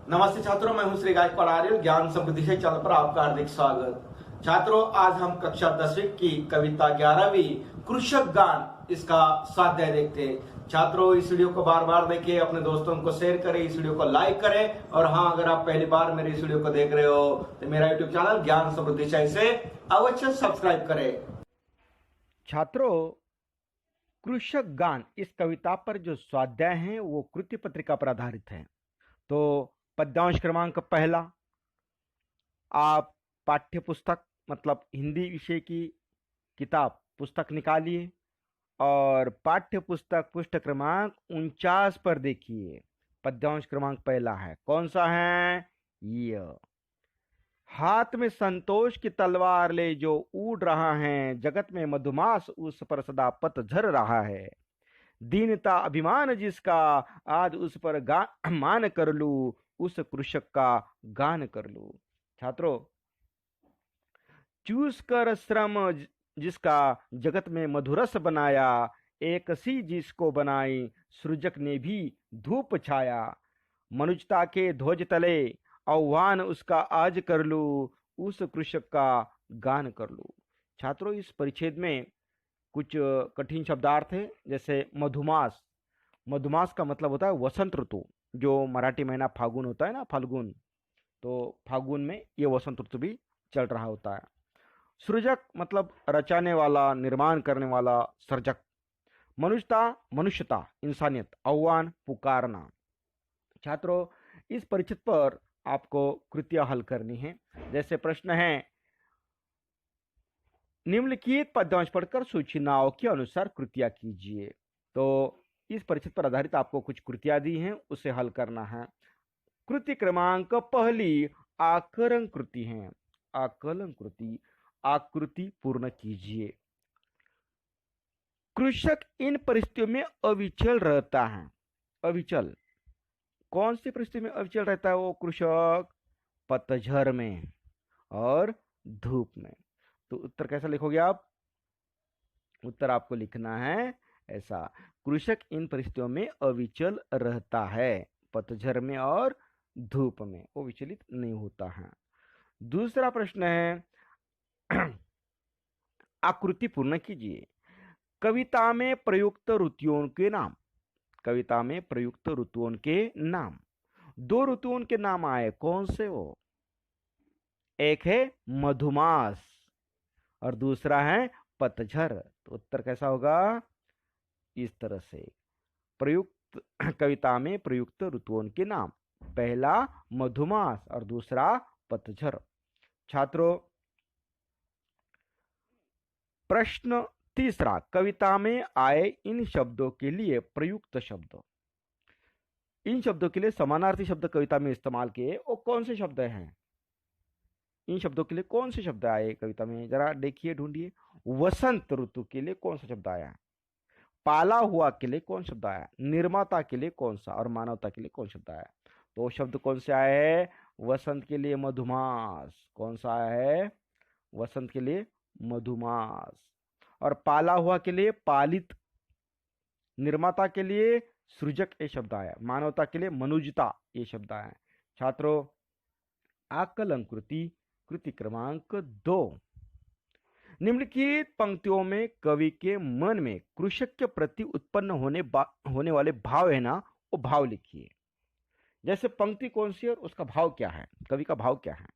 नमस्ते छात्रों, मैं हूं श्री गायकवाड़ आर्य। ज्ञान समृद्धि से चैनल पर आपका हार्दिक स्वागत। छात्रों, आज हम कक्षा 10वीं की कविता 11वीं कृषक गान इसका स्वाध्याय देखते हैं। छात्रों, इस वीडियो को बार बार देखिए, अपने दोस्तों को शेयर करें, इस वीडियो को लाइक करें और हाँ, अगर आप पहली बार मेरे इस वीडियो को देख रहे हो तो मेरा यूट्यूब चैनल ज्ञान समृद्धि से अवश्य सब्सक्राइब करें। छात्रों, कृषक गान इस कविता पर जो स्वाध्याय हैं वो कृति पत्रिका पर आधारित है। तो पद्यांश क्रमांक पहला, आप पाठ्य पुस्तक मतलब हिंदी विषय की किताब पुस्तक निकालिए और पाठ्य पुस्तक पृष्ठ क्रमांक 49 पर देखिए। पद्यांश क्रमांक पहला है, कौन सा है? ये हाथ में संतोष की तलवार ले जो उड़ रहा है, जगत में मधुमास उस पर सदा पतझर रहा है। दीनता अभिमान जिसका, आज उस पर मान कर लू, उस कृषक का गान कर लू। छात्रों, चूस कर श्रम जिसका, जगत में मधुरस बनाया, एक सी जिसको बनाई, सृजक ने भी धूप छाया। मनुजता के ध्वज तले, आह्वान उसका आज कर लू, उस कृषक का गान कर लू। छात्रों, इस परिच्छेद में कुछ कठिन शब्दार्थ है, जैसे मधुमास। मधुमास का मतलब होता है वसंत ऋतु, जो मराठी महीना फागुन होता है ना, फाल्गुन। तो फागुन में ये वसंत ऋतु भी चल रहा होता है। सृजक मतलब रचाने वाला, निर्माण करने वाला, सर्जक। मनुष्यता, मनुष्यता, इंसानियत, आह्वान, पुकारना। छात्रों, इस परिचित पर आपको कृतियां हल करनी है। जैसे प्रश्न है, निम्नलिखित पद्यांश पढ़कर सूचनाओं के अनुसार कृतियां कीजिए। तो इस परिचित पर आधारित आपको कुछ कृतियां दी हैं, उसे हल करना है। कृति क्रमांक पहली आकलन कृति है। आकलन कृति, आकृति पूर्ण कीजिए। कृषक इन परिस्थितियों में अविचल रहता है। अविचल, कौन सी परिस्थिति में अविचल रहता है वो कृषक? पतझर में और धूप में। तो उत्तर कैसा लिखोगे आप? उत्तर आपको लिखना है ऐसा, कृषक इन परिस्थितियों में अविचल रहता है, पतझर में और धूप में वो विचलित नहीं होता है। दूसरा प्रश्न है, आकृति पूर्ण कीजिए। कविता में प्रयुक्त ऋतुओं के नाम। कविता में प्रयुक्त ऋतुओं के नाम, दो ऋतुओं के नाम आए, कौन से वो? एक है मधुमास और दूसरा है पतझर। तो उत्तर कैसा होगा? इस तरह से, प्रयुक्त कविता में प्रयुक्त ऋतुओं के नाम, पहला मधुमास और दूसरा पतझर। छात्रों, प्रश्न तीसरा, कविता में आए इन शब्दों के लिए प्रयुक्त शब्द। इन शब्दों के लिए समानार्थी शब्द कविता में इस्तेमाल किए, वो कौन से शब्द हैं? इन शब्दों के लिए कौन से शब्द आए कविता में, जरा देखिए, ढूंढिए। वसंत ऋतु के लिए कौन सा शब्द आया? पाला हुआ के लिए कौन शब्द आया? निर्माता के लिए कौन सा? और मानवता के लिए कौन शब्द आया? तो शब्द कौन से आए हैं? वसंत के लिए मधुमास। कौन सा आया है? वसंत के लिए मधुमास। और पाला हुआ के लिए पालित। निर्माता के लिए सृजक ये शब्द आया। मानवता के लिए मनुजता ये शब्द आया। छात्रों, आकलन कृति, कृति क्रमांक 2। निम्नलिखित पंक्तियों में कवि के मन में कृषक के प्रति उत्पन्न होने वाले भाव है ना, वो भाव लिखिए। जैसे पंक्ति कौन सी है और उसका भाव क्या है, कवि का भाव क्या है।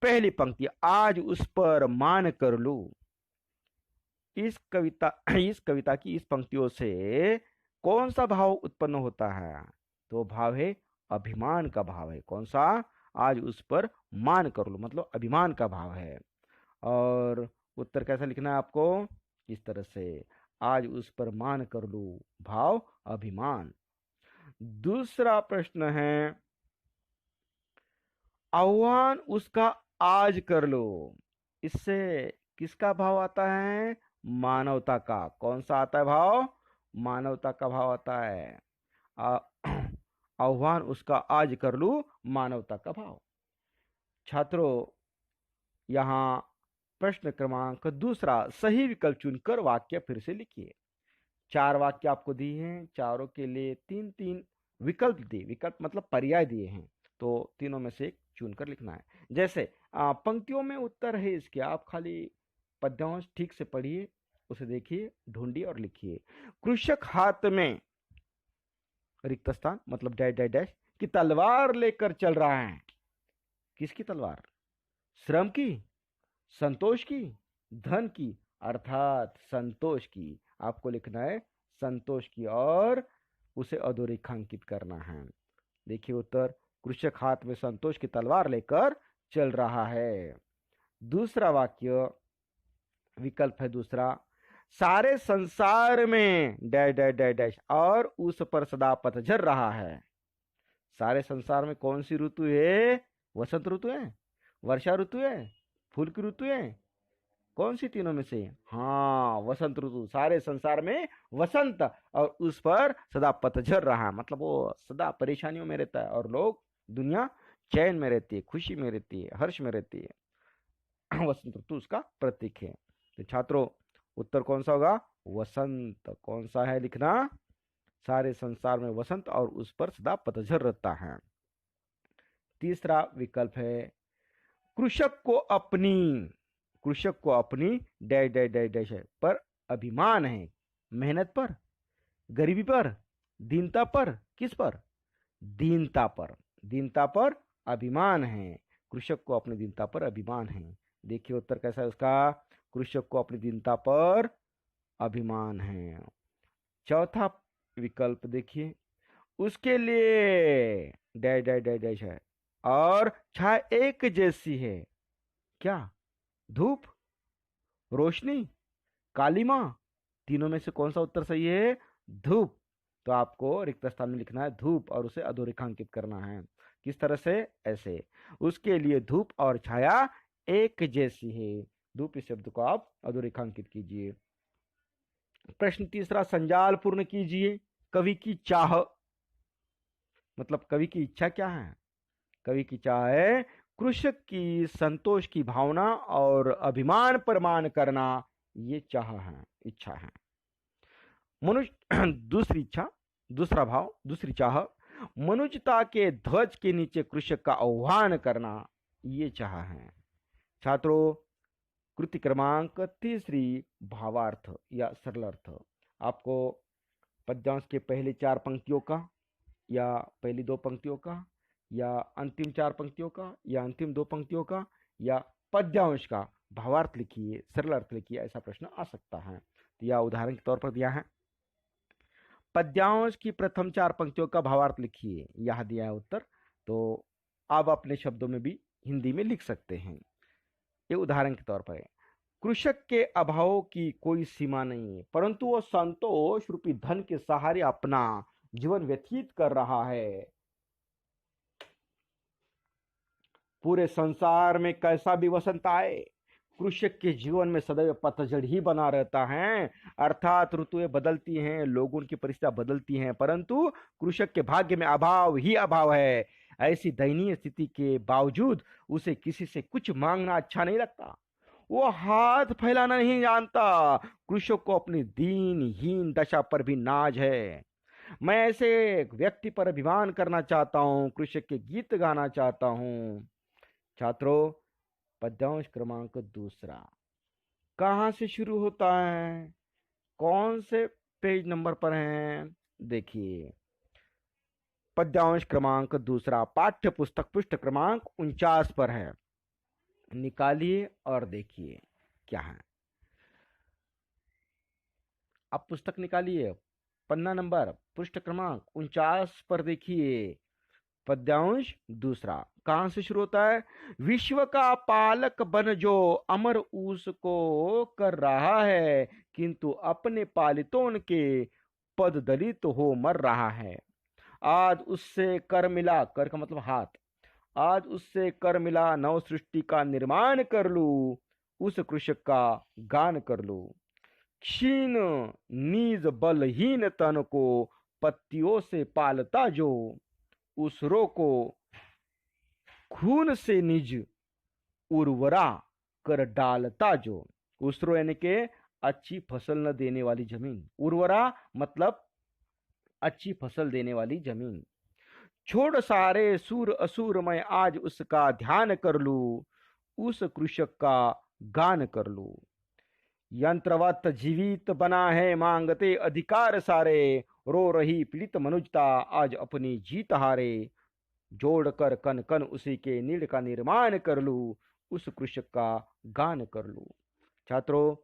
पहली पंक्ति, आज उस पर मान कर लू। इस कविता की इस पंक्तियों से कौन सा भाव उत्पन्न होता है? तो भाव है अभिमान का भाव है। कौन सा? आज उस पर मान कर लो, मतलब अभिमान का भाव है। और उत्तर कैसा लिखना है आपको? इस तरह से, आज उस पर मान कर लो, भाव अभिमान। दूसरा प्रश्न है, आह्वान उसका आज कर लो। इससे किसका भाव आता है? मानवता का। कौन सा आता है भाव? मानवता का भाव आता है। आह्वान उसका आज कर लूं, मानवता का भाव। छात्रों, यहां प्रश्न क्रमांक दूसरा, सही विकल्प चुनकर वाक्य फिर से लिखिए। 4 वाक्य आपको दिए हैं, चारों के लिए 3-3 विकल्प दिए। विकल्प मतलब पर्याय दिए हैं, तो तीनों में से एक चुनकर लिखना है। जैसे पंक्तियों में उत्तर है इसके, आप खाली पद्यांश ठीक से पढ़िए, उसे देखिए, ढूंढिए और लिखिए। कृषक हाथ में रिक्त स्थान मतलब डैश डैश डैश की तलवार लेकर चल रहा है। किसकी तलवार? श्रम की, संतोष की, धन की, अर्थात संतोष की। आपको लिखना है संतोष की और उसे अधोरेखांकित करना है। देखिए उत्तर, कृषक हाथ में संतोष की तलवार लेकर चल रहा है। दूसरा वाक्य, विकल्प है दूसरा, सारे संसार में डैश डैश डैश डैश और उस पर सदा पतझर रहा है। सारे संसार में कौन सी ऋतु है? वसंत ऋतु है, वर्षा ऋतु है, फूल की ऋतु है, कौन सी तीनों में से? हाँ, वसंत ऋतु। सारे संसार में वसंत और उस पर सदा पतझर रहा, मतलब वो सदा परेशानियों में रहता है और लोग, दुनिया चैन में रहती है, खुशी में रहती है, हर्ष में रहती है। वसंत ऋतु उसका प्रतीक है। तो छात्रों उत्तर कौन सा होगा? वसंत। कौन सा है लिखना? सारे संसार में वसंत और उस पर सदा पतझर रहता है। तीसरा विकल्प है, कृषक को अपनी डैश डैश डैश डैश है पर अभिमान है। मेहनत पर, गरीबी पर, दीनता पर, किस पर? दीनता पर। दीनता पर अभिमान है। कृषक को अपनी दीनता पर अभिमान है। देखिए उत्तर कैसा है उसका? कृषक को अपनी दीनता पर अभिमान है। चौथा विकल्प देखिए, उसके लिए डैश डैश डैश डैश है और छाया एक जैसी है। क्या? धूप, रोशनी, कालिमा? तीनों में से कौन सा उत्तर सही है? धूप। तो आपको रिक्त स्थान में लिखना है धूप और उसे अधोरेखांकित करना है। किस तरह से? ऐसे, उसके लिए धूप और छाया एक जैसी है। धूप इस शब्द को आप अधोरेखांकित कीजिए। प्रश्न तीसरा, संजाल पूर्ण कीजिए। कवि की चाह मतलब कवि की इच्छा क्या है? कवि की चाह है कृषक की संतोष की भावना और अभिमान प्रमाण करना। ये चाह है, इच्छा है। मनुष्य दूसरी इच्छा, दूसरा भाव, दूसरी चाह, मनुष्यता के ध्वज के नीचे कृषक का आह्वान करना। ये चाह है। छात्रों कृति क्रमांक तीसरी, भावार्थ या सरल अर्थ। आपको पद्यांश के पहले 4 पंक्तियों का या पहली 2 पंक्तियों का या अंतिम 4 पंक्तियों का या अंतिम 2 पंक्तियों का या पद्यांश का भावार्थ लिखिए, सरल अर्थ लिखिए, ऐसा प्रश्न आ सकता है। तो यह उदाहरण के तौर पर दिया है। पद्यांश की प्रथम 4 पंक्तियों का भावार्थ लिखिए, यह दिया है उत्तर। तो आप अपने शब्दों में भी हिंदी में लिख सकते हैं। ये उदाहरण के तौर पर है, कृषक के अभाव की कोई सीमा नहीं है, परंतु वो संतोष रूपी धन के सहारे अपना जीवन व्यतीत कर रहा है। पूरे संसार में कैसा भी वसंत आए, कृषक के जीवन में सदैव पतझड़ ही बना रहता है। अर्थात ऋतुएं बदलती हैं, लोगों की परिस्थितियां बदलती हैं, परंतु कृषक के भाग्य में अभाव ही अभाव है। ऐसी दयनीय स्थिति के बावजूद उसे किसी से कुछ मांगना अच्छा नहीं लगता। वो हाथ फैलाना नहीं जानता। कृषक को अपनी दीनहीन दशा पर भी नाज है। मैं ऐसे व्यक्ति पर अभिमान करना चाहता हूँ, कृषक के गीत गाना चाहता हूँ। छात्रों पद्यांश क्रमांक दूसरा कहाँ से शुरू होता है? कौन से पेज नंबर पर हैं? देखिए, पद्यांश क्रमांक दूसरा पाठ्य पुस्तक पृष्ठ क्रमांक 49 पर है। निकालिए और देखिए क्या है। आप पुस्तक निकालिए, पन्ना नंबर पृष्ठ क्रमांक 49 पर देखिए। पद्यांश दूसरा कहां से शुरू होता है? विश्व का पालक बन जो अमर उसको कर रहा है, किंतु अपने पालितों के पद दलित हो मर रहा है। आज उससे कर मिला, कर का मतलब हाथ, आज उससे कर मिला, नव सृष्टि का निर्माण कर लूं, उस कृषक का गान कर लूं। क्षीण नीज बलहीन तन को पत्तियों से पालता जो, उसरो को खून से निज उर्वरा कर डालता जो। उसरो यानी के अच्छी फसल न देने वाली जमीन, उर्वरा मतलब अच्छी फसल देने वाली जमीन। छोड़ सारे सूर असुर, मैं आज उसका ध्यान कर लूं, उस कृषक का गान कर लूं। यंत्रवत जीवित बना है, मांगते अधिकार सारे, रो रही पीड़ित मनुजता, आज अपनी जीत हारे। जोड़कर कन कन उसी के नीड़ का निर्माण कर लूं, उस कृषक का गान कर लूं। छात्रों,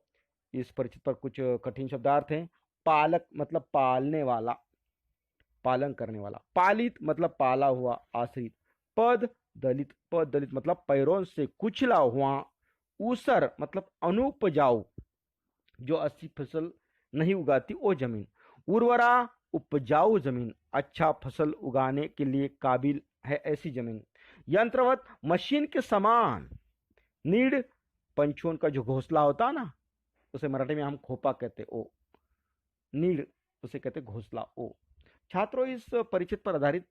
इस परिचित पर कुछ कठिन शब्दार्थ हैं। पालक मतलब पालने वाला, पालन करने वाला। पालित मतलब पाला हुआ, आश्रित। पद दलित, पद दलित मतलब पैरों से कुचला हुआ। ऊसर मतलब अनुपजाऊ, जो अच्छी फसल नहीं उगाती वो जमीन। उर्वरा उपजाऊ जमीन, अच्छा फसल उगाने के लिए काबिल है ऐसी जमीन। यंत्रवत मशीन के समान। नीड पंछियों का जो घोंसला होता है ना, उसे मराठी में हम खोपा कहते ओ, नीड उसे कहते घोंसला ओ। छात्रों, इस परिचित पर आधारित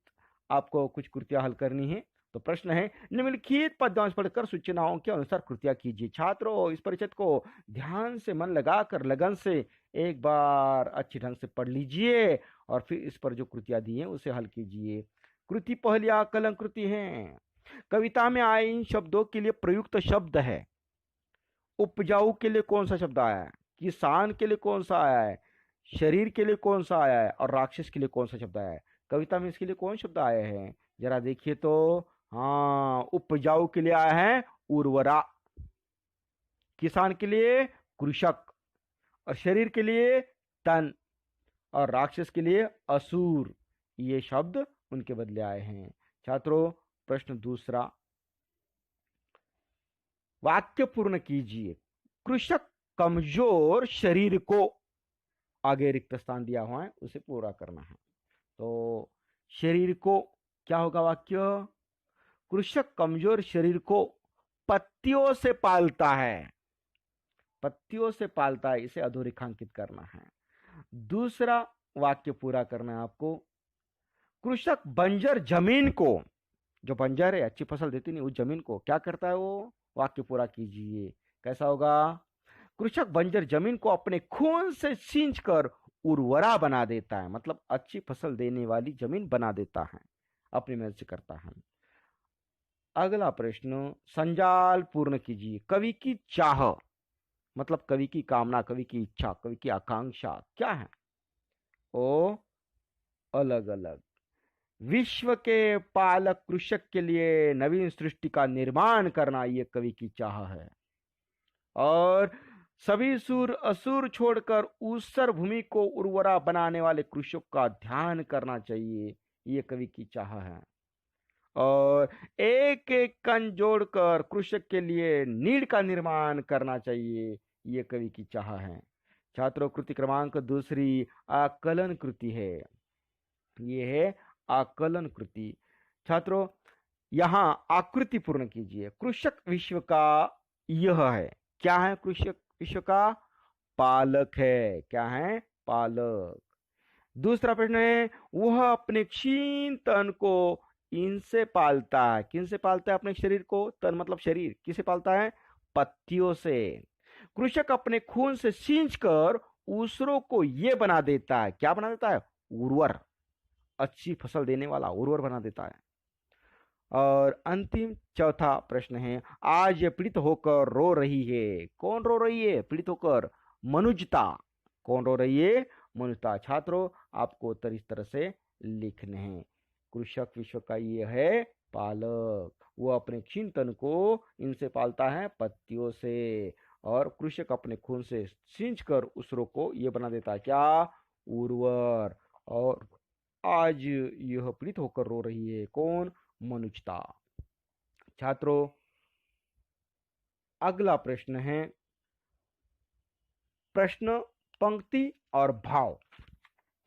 आपको कुछ कृतियां हल करनी है। तो प्रश्न है, निम्नलिखित पद्यांश पढ़कर सूचनाओं के अनुसार कृतियां कीजिए। छात्रों, इस परिचित को ध्यान से मन लगाकर लगन से एक बार अच्छी ढंग से पढ़ लीजिए और फिर इस पर जो कृतियां दी हैं उसे हल कीजिए। कृति पहली आकलन कृति है। कविता में आए इन शब्दों के लिए प्रयुक्त शब्द है। उपजाऊ के लिए कौन सा शब्द आया है, किसान के लिए कौन सा आया है, शरीर के लिए कौन सा आया है और राक्षस के लिए कौन सा शब्द आया है। कविता में इसके लिए कौन शब्द आए हैं, जरा देखिए तो। हाँ, उपजाऊ के लिए आया है उर्वरा, किसान के लिए कृषक, और शरीर के लिए तन, और राक्षस के लिए असुर। ये शब्द उनके बदले आए हैं। छात्रों, प्रश्न दूसरा, वाक्य पूर्ण कीजिए। कृषक कमजोर शरीर को, आगे रिक्त स्थान दिया हुआ है उसे पूरा करना है। तो शरीर को क्या होगा वाक्य? कृषक कमजोर शरीर को पत्तियों से पालता है, पत्तियों से पालता है, इसे अधोरेखांकित करना है। दूसरा वाक्य पूरा करना है आपको। कृषक बंजर जमीन को, जो बंजर है अच्छी फसल देती नहीं, उस जमीन को क्या करता है वो, वाक्य पूरा कीजिए। कैसा होगा? कृषक बंजर जमीन को अपने खून से सींचकर उर्वरा बना देता है, मतलब अच्छी फसल देने वाली जमीन बना देता है, अपनी मेहनत से करता है। अगला प्रश्न, संजाल पूर्ण कीजिए। कवि की चाह मतलब कवि की कामना, कवि की इच्छा, कवि की आकांक्षा क्या है? ओ अलग अलग। विश्व के पालक कृषक के लिए नवीन सृष्टि का निर्माण करना, ये कवि की चाह है। और सभी सुर असुर छोड़कर ऊसर भूमि को उर्वरा बनाने वाले कृषक का ध्यान करना चाहिए, ये कवि की चाह है। और एक एक कण जोड़कर कृषक के लिए नीड़ का निर्माण करना चाहिए, ये कवि की चाह है। छात्रों, कृति क्रमांक दूसरी आकलन कृति है। ये है आकलन कृति। छात्रों, यहां आकृति पूर्ण कीजिए। कृषक विश्व का यह है, क्या है? कृषक विश्व का पालक है, क्या है? पालक। दूसरा प्रश्न है, वह अपने क्षीण तन को इनसे पालता है। किनसे पालता है अपने शरीर को? तन मतलब शरीर। किसे पालता है? पत्तियों से। कृषक अपने खून से सींचकर दूसरों को ये बना देता है, क्या बना देता है? उर्वर, अच्छी फसल देने वाला उर्वर बना देता है। और अंतिम चौथा प्रश्न है, आज ये पीड़ित होकर रो रही है। कौन रो रही है पीड़ित होकर? मनुजता। कौन रो रही है? मनुजता। छात्रों, आपको उत्तर इस तरह से लिखने हैं। कृषक विश्व का ये है पालक, वो अपने क्षीण तन को इनसे पालता है, पत्तियों से। और कृषक अपने खून से सींचकर उसरों को ये बना देता है, क्या? उर्वर। और आज यह पीड़ित होकर रो रही है, कौन? मनुजता। छात्रों, अगला प्रश्न है, प्रश्न पंक्ति और भाव,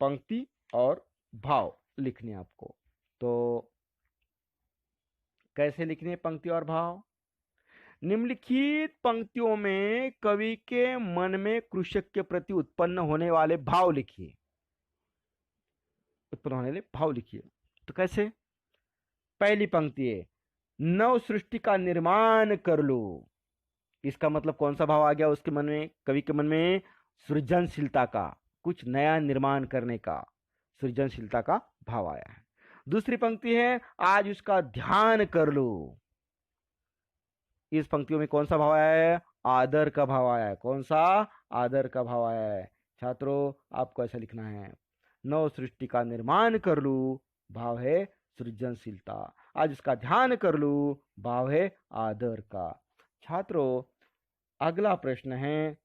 पंक्ति और भाव लिखने आपको। तो कैसे लिखने पंक्ति और भाव? निम्नलिखित पंक्तियों में कवि के मन में कृषक के प्रति उत्पन्न होने वाले भाव लिखिए, उत्पन्न होने वाले भाव लिखिए। तो कैसे? पहली पंक्ति है, नव सृष्टि का निर्माण कर लो। इसका मतलब कौन सा भाव आ गया उसके मन में? कवि के मन में सृजनशीलता का, कुछ नया निर्माण करने का, सृजनशीलता का भाव आया है। दूसरी पंक्ति है आज उसका ध्यान कर लो। इस पंक्तियों में कौन सा भाव आया है? आदर का भाव आया है। कौन सा? आदर का भाव आया है। छात्रों आपको ऐसा लिखना है, नव सृष्टि का निर्माण कर लूं, भाव है सृजनशीलता। आज इसका ध्यान कर लूं, भाव है आदर का। छात्रों अगला प्रश्न है,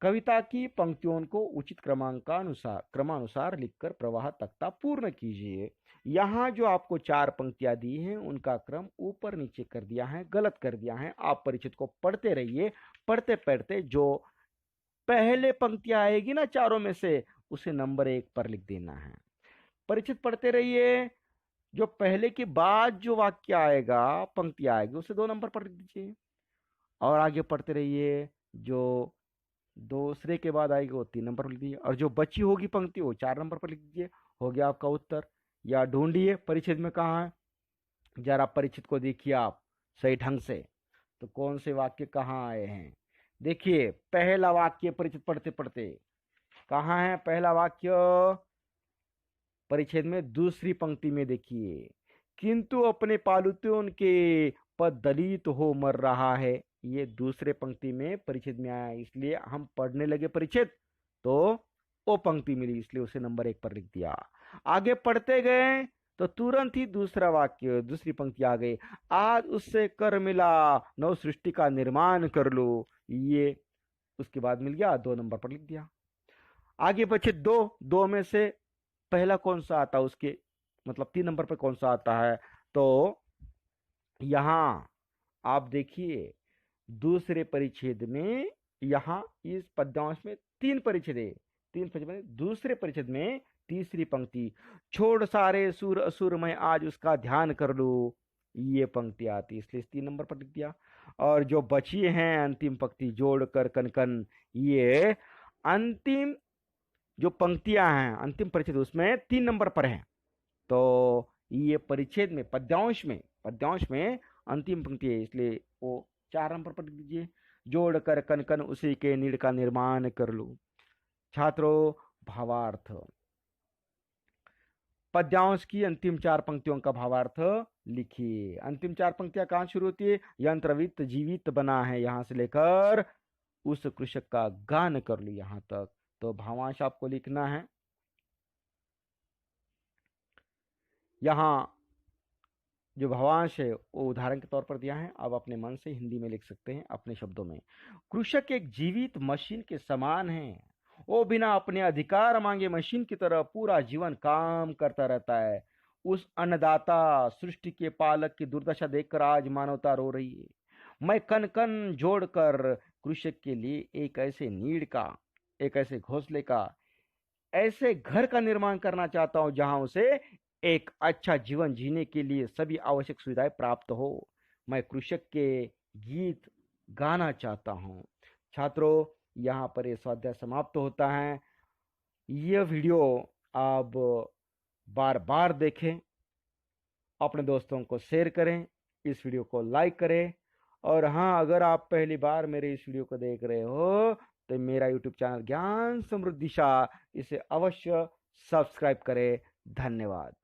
कविता की पंक्तियों को उचित क्रमानुसार लिखकर प्रवाह तख्ता पूर्ण कीजिए। यहाँ जो आपको 4 पंक्तियां दी हैं उनका क्रम ऊपर नीचे कर दिया है, गलत कर दिया है। आप परिचित को पढ़ते रहिए, पढ़ते पढ़ते जो पहले पंक्तियां आएगी ना चारों में से, उसे नंबर 1 पर लिख देना है। परिचित पढ़ते रहिए, जो पहले के बाद जो वाक्य आएगा, पंक्ति आएगी, उसे 2 नंबर पर लिख दीजिए। और आगे पढ़ते रहिए, जो दूसरे के बाद आएगी वो 3 नंबर पर लिख दीजिए, और जो बची होगी पंक्ति वो 4 नंबर पर लिख दीजिए। हो गया आपका उत्तर। या ढूंढिए परिच्छेद में कहाँ है, जरा परिच्छेद को देखिए आप सही ढंग से, तो कौन से वाक्य कहाँ आए हैं। देखिए पहला वाक्य परिच्छेद पढ़ते पढ़ते कहाँ है? पहला वाक्य परिच्छेद में दूसरी पंक्ति में देखिए, किंतु अपने पालतुओं के पद दलित हो मर रहा है। ये दूसरे पंक्ति में परिच्छेद में आया, इसलिए हम पढ़ने लगे परिच्छेद तो वो पंक्ति मिली, इसलिए उसे नंबर 1 पर लिख दिया। आगे पढ़ते गए तो तुरंत ही दूसरा वाक्य, दूसरी पंक्ति आ गई, आज उससे कर मिला, नव सृष्टि का निर्माण कर लो। ये उसके बाद मिल गया, 2 नंबर पर लिख दिया। आगे बचे 2 में से पहला कौन सा आता है, उसके मतलब 3 नंबर पर कौन सा आता है? तो यहां आप देखिए दूसरे परिच्छेद में, यहां इस पद्यांश में 3 परिच्छेद है, 3 परिच्छेद में दूसरे परिच्छेद में तीसरी पंक्ति, छोड़ सारे सुर असुर मैं आज उसका ध्यान कर लूं, ये पंक्ति आती, इसलिए 3 नंबर पर लिख दिया। और जो बची हैं अंतिम पंक्ति, जोड़ कर कनकन, ये अंतिम जो पंक्तियां हैं अंतिम परिच्छेद उसमें 3 नंबर पर हैं। तो ये परिच्छेद में पद्यांश में अंतिम पंक्ति है, इसलिए वो 4 नंबर पर लिख दीजिए। जोड़ कर कनकन उसी के नीड़ का निर्माण कर लो। छात्रों भावार्थ, पद्यांश की अंतिम 4 पंक्तियों का भावार्थ लिखिए। अंतिम 4 पंक्तियां कहां शुरू होती है? यंत्रवित्त जीवित बना है, यहां से लेकर उस कृषक का गान कर लो यहां तक। तो भावांश आपको लिखना है, यहां जो भावांश है वो उदाहरण के तौर पर दिया है, आप अपने मन से हिंदी में लिख सकते हैं अपने शब्दों में। कृषक एक जीवित मशीन के समान है, वो बिना अपने अधिकार मांगे मशीन की तरह पूरा जीवन काम करता रहता है। उस अन्नदाता सृष्टि के पालक की दुर्दशा देखकर आज मानवता रो रही है। मैं कन कन जोड़कर कृषक के लिए एक ऐसे नीड़ का, एक ऐसे घोंसले का, ऐसे घर का निर्माण करना चाहता हूं जहां उसे एक अच्छा जीवन जीने के लिए सभी आवश्यक सुविधाएं प्राप्त हो। मैं कृषक के गीत गाना चाहता हूं। छात्रों यहाँ पर ये स्वाध्याय समाप्त होता है। यह वीडियो आप बार बार देखें, अपने दोस्तों को शेयर करें, इस वीडियो को लाइक करें, और हाँ अगर आप पहली बार मेरे इस वीडियो को देख रहे हो तो मेरा यूट्यूब चैनल ज्ञान समृद्धि दिशा, इसे अवश्य सब्सक्राइब करें। धन्यवाद।